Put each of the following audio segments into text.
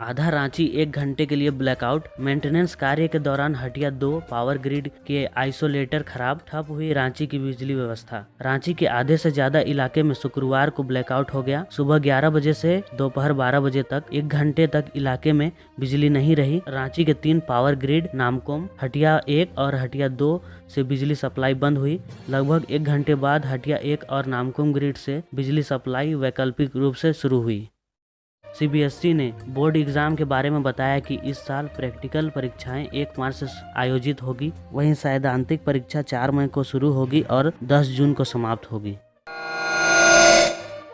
आधा रांची 1 घंटे के लिए ब्लैकआउट। मेंटेनेंस कार्य के दौरान हटिया 2 पावर ग्रिड के आइसोलेटर खराब, ठप हुई रांची की बिजली व्यवस्था। रांची के आधे से ज्यादा इलाके में शुक्रवार को ब्लैकआउट हो गया। सुबह 11 बजे से दोपहर 12 बजे तक 1 घंटे तक इलाके में बिजली नहीं रही। रांची के 3 पावर ग्रिड नामकोम, हटिया 1 और हटिया 2 से बिजली सप्लाई बंद हुई। लगभग 1 घंटे बाद हटिया 1 और नामकुम ग्रिड से बिजली सप्लाई वैकल्पिक रूप से शुरू हुई। सीबीएसई ने बोर्ड एग्जाम के बारे में बताया कि इस साल प्रैक्टिकल परीक्षाएं 1 मार्च से आयोजित होगी, वहीं सैद्धांतिक परीक्षा 4 मई को शुरू होगी और 10 जून को समाप्त होगी।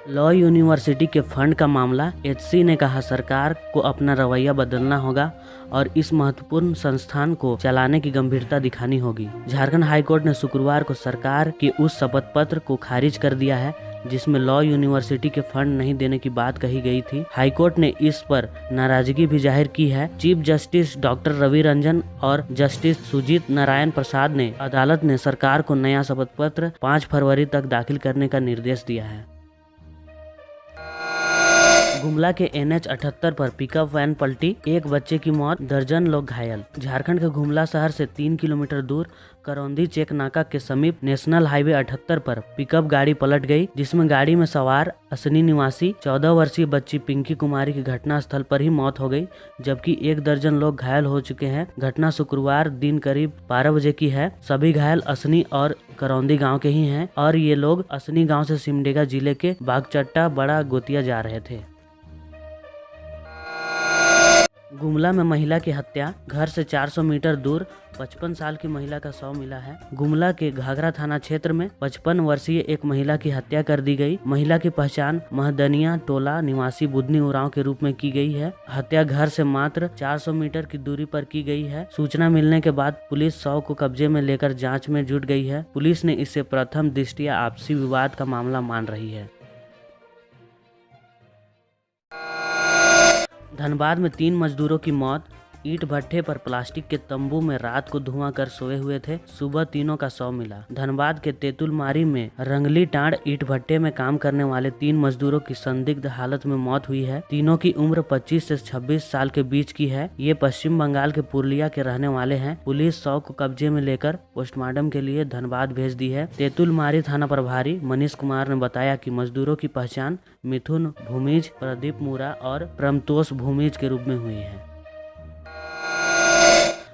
लॉ यूनिवर्सिटी के फंड का मामला, एचसी ने कहा सरकार को अपना रवैया बदलना होगा और इस महत्वपूर्ण संस्थान को चलाने की गंभीरता दिखानी होगी। झारखंड हाईकोर्ट ने शुक्रवार को सरकार के उस शपथ पत्र को खारिज कर दिया है जिसमें लॉ यूनिवर्सिटी के फंड नहीं देने की बात कही गई थी। हाईकोर्ट ने इस पर नाराजगी भी जाहिर की है। Chief justice doctor Ravi Ranjan और जस्टिस सुजीत नारायण प्रसाद ने अदालत ने सरकार को नया शपथ पत्र 5 फरवरी तक दाखिल करने का निर्देश दिया है। गुमला के NH 78 पर पिकअप वैन पलटी, 1 बच्चे की मौत, दर्जन लोग घायल। झारखंड के गुमला शहर से 3 किलोमीटर दूर करौंदी चेक नाका के समीप नेशनल हाईवे 78 पर पिकअप गाड़ी पलट गई, जिसमें गाड़ी में सवार असनी निवासी 14 वर्षीय बच्ची पिंकी कुमारी की घटनास्थल पर ही मौत हो गई, जबकि 1 दर्जन लोग घायल हो चुके हैं। घटना शुक्रवार दिन करीब 12 बजे की है। सभी घायल असनी और करौंदी गांव के ही हैं और ये लोग असनी गांव से सिमडेगा जिले के बागचट्टा बड़ा गोतिया जा रहे थे। गुमला में महिला की हत्या, घर से 400 मीटर दूर 55 साल की महिला का शव मिला है। गुमला के घाघरा थाना क्षेत्र में 55 वर्षीय एक महिला की हत्या कर दी गई। महिला की पहचान महदनिया टोला निवासी बुधनी उरांव के रूप में की गई है। हत्या घर से मात्र 400 मीटर की दूरी पर की गई है। सूचना मिलने के बाद पुलिस शव को कब्जे में लेकर जाँच में जुट गई है। पुलिस ने इसे प्रथम दृष्टया आपसी विवाद का मामला मान रही है। धनबाद में 3 मजदूरों की मौत, ईंट भट्ठे पर प्लास्टिक के तंबू में रात को धुआं कर सोए हुए थे। सुबह तीनों का शव मिला। धनबाद के तेतुलमारी में रंगली टांड ईंट भट्ठे में काम करने वाले 3 मजदूरों की संदिग्ध हालत में मौत हुई है। तीनों की उम्र 25 से 26 साल के बीच की है। ये पश्चिम बंगाल के पुरुलिया के रहने वाले हैं। पुलिस शव को कब्जे में लेकर पोस्टमार्टम के लिए धनबाद भेज दी है। तेतुलमारी थाना प्रभारी मनीष कुमार ने बताया कि मजदूरों की पहचान मिथुन भूमिज, प्रदीप मुरा और प्रमतोष भूमिज के रूप में हुई है।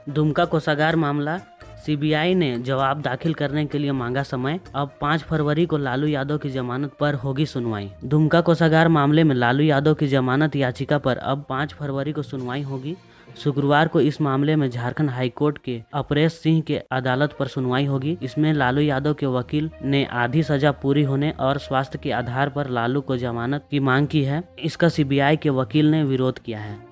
दुमका कोषागार मामला, सीबीआई ने जवाब दाखिल करने के लिए मांगा समय। अब 5 फरवरी को लालू यादव की जमानत पर होगी सुनवाई। दुमका कोषागार मामले में लालू यादव की जमानत याचिका पर अब 5 फरवरी को सुनवाई होगी। शुक्रवार को इस मामले में झारखंड हाईकोर्ट के अपरेश सिंह के अदालत पर सुनवाई होगी। इसमें लालू यादव के वकील ने आधी सजा पूरी होने और स्वास्थ्य के आधार पर लालू को जमानत की मांग की है। इसका सीबीआई के वकील ने विरोध किया है।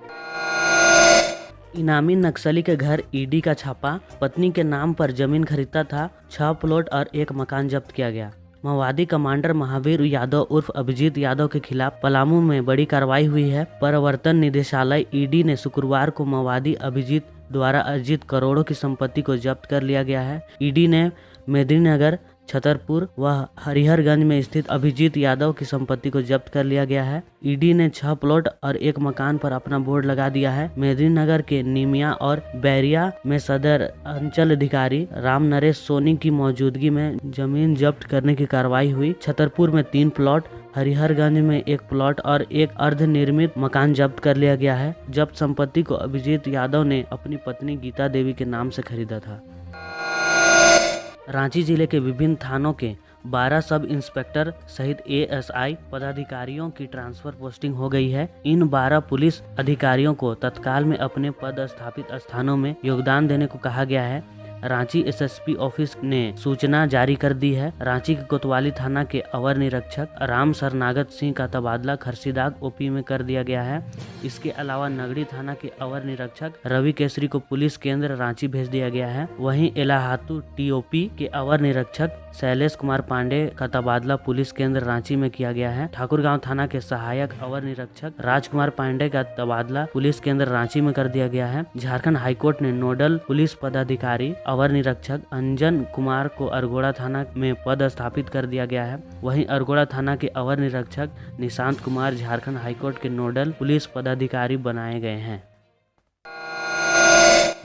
इनामी नक्सली के घर ईडी का छापा, पत्नी के नाम पर जमीन खरीदता था, 6 प्लॉट और 1 मकान जब्त किया गया। माओवादी कमांडर महावीर यादव उर्फ अभिजीत यादव के खिलाफ पलामू में बड़ी कार्रवाई हुई है। प्रवर्तन निदेशालय ईडी ने शुक्रवार को माओवादी अभिजीत द्वारा अर्जित करोड़ों की संपत्ति को जब्त कर लिया गया है। ईडी ने मेदिनीनगर, छतरपुर व हरिहरगंज में स्थित अभिजीत यादव की संपत्ति को जब्त कर लिया गया है। ईडी ने 6 प्लॉट और 1 मकान पर अपना बोर्ड लगा दिया है। मेदिनीनगर के निमिया और बैरिया में सदर अंचल अधिकारी राम नरेश सोनी की मौजूदगी में जमीन जब्त करने की कार्रवाई हुई। छतरपुर में 3 प्लॉट, हरिहरगंज में 1 प्लॉट और 1 अर्धनिर्मित मकान जब्त कर लिया गया है। जब्त संपत्ति को अभिजीत यादव ने अपनी पत्नी गीता देवी के नाम से खरीदा था। रांची जिले के विभिन्न थानों के 12 सब इंस्पेक्टर सहित एएसआई पदाधिकारियों की ट्रांसफर पोस्टिंग हो गई है। इन 12 पुलिस अधिकारियों को तत्काल में अपने पद स्थापित स्थानों में योगदान देने को कहा गया है। रांची एसएसपी ऑफिस ने सूचना जारी कर दी है। रांची के कोतवाली थाना के अवर निरीक्षक राम शरणागत सिंह का तबादला खरसीदाग ओपी में कर दिया गया है। इसके अलावा नगड़ी थाना के अवर निरीक्षक रवि केसरी को पुलिस केंद्र रांची भेज दिया गया है। वहीं इलाहातू टीओपी के अवर निरीक्षक शैलेश कुमार पांडे का तबादला पुलिस केंद्र रांची में किया गया है। ठाकुरगांव थाना के सहायक अवर निरीक्षक राजकुमार पांडे का तबादला पुलिस केंद्र रांची में कर दिया गया है। झारखंड हाईकोर्ट ने नोडल पुलिस पदाधिकारी अवर निरीक्षक अंजन कुमार को अरगोड़ा थाना में पदस्थापित कर दिया गया है। वहीं अरगोड़ा थाना के अवर निरीक्षक निशांत कुमार झारखंड हाईकोर्ट के नोडल पुलिस पदाधिकारी बनाए गए हैं।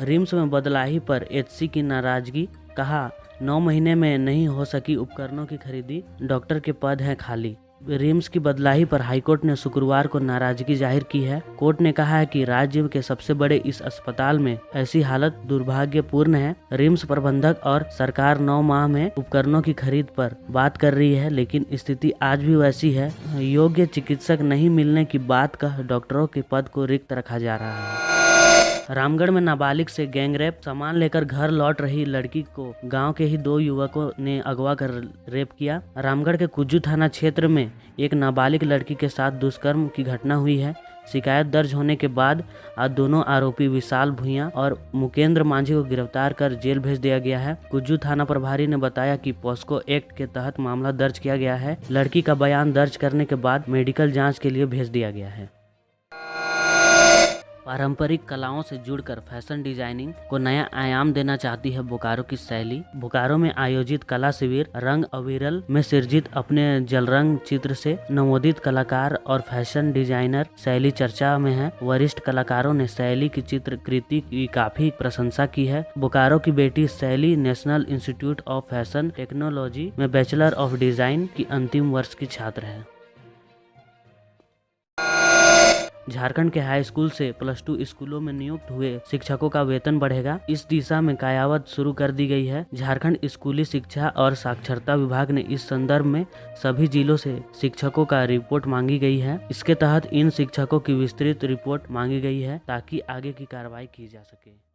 रिम्स में बदलाही पर एचसी की नाराजगी, कहा 9 महीने में नहीं हो सकी उपकरणों की खरीदी, डॉक्टर के पद हैं खाली। रिम्स की बदलाही पर हाईकोर्ट ने शुक्रवार को नाराजगी जाहिर की है। कोर्ट ने कहा है कि राज्य के सबसे बड़े इस अस्पताल में ऐसी हालत दुर्भाग्यपूर्ण है। रिम्स प्रबंधक और सरकार 9 माह में उपकरणों की खरीद पर बात कर रही है, लेकिन स्थिति आज भी वैसी है। योग्य चिकित्सक नहीं मिलने की बात कह डॉक्टरों के पद को रिक्त रखा जा रहा है। रामगढ़ में नाबालिग से गैंगरेप, सामान लेकर घर लौट रही लड़की को गांव के ही 2 युवकों ने अगवा कर रेप किया। रामगढ़ के कुज्जू थाना क्षेत्र में एक नाबालिग लड़की के साथ दुष्कर्म की घटना हुई है। शिकायत दर्ज होने के बाद आज दोनों आरोपी विशाल भुइयां और मुकेंद्र मांझी को गिरफ्तार कर जेल भेज दिया गया है। कुज्जू थाना प्रभारी ने बताया कि पॉस्को एक्ट के तहत मामला दर्ज किया गया है। लड़की का बयान दर्ज करने के बाद मेडिकल जाँच के लिए भेज दिया गया है। पारंपरिक कलाओं से जुड़कर फैशन डिजाइनिंग को नया आयाम देना चाहती है बोकारो की शैली। बोकारो में आयोजित कला शिविर रंग अविरल में सृजित अपने जलरंग चित्र से नवोदित कलाकार और फैशन डिजाइनर शैली चर्चा में है। वरिष्ठ कलाकारों ने शैली की चित्रकृति की काफी प्रशंसा की है। बोकारो की बेटी शैली national institute of fashion technology में बैचलर ऑफ डिजाइन की अंतिम वर्ष की छात्र है। झारखंड के हाई स्कूल से +2 स्कूलों में नियुक्त हुए शिक्षकों का वेतन बढ़ेगा। इस दिशा में कायावत शुरू कर दी गई है। झारखंड स्कूली शिक्षा और साक्षरता विभाग ने इस संदर्भ में सभी जिलों से शिक्षकों का रिपोर्ट मांगी गई है। इसके तहत इन शिक्षकों की विस्तृत रिपोर्ट मांगी गई है ताकि आगे की कार्रवाई की जा सके।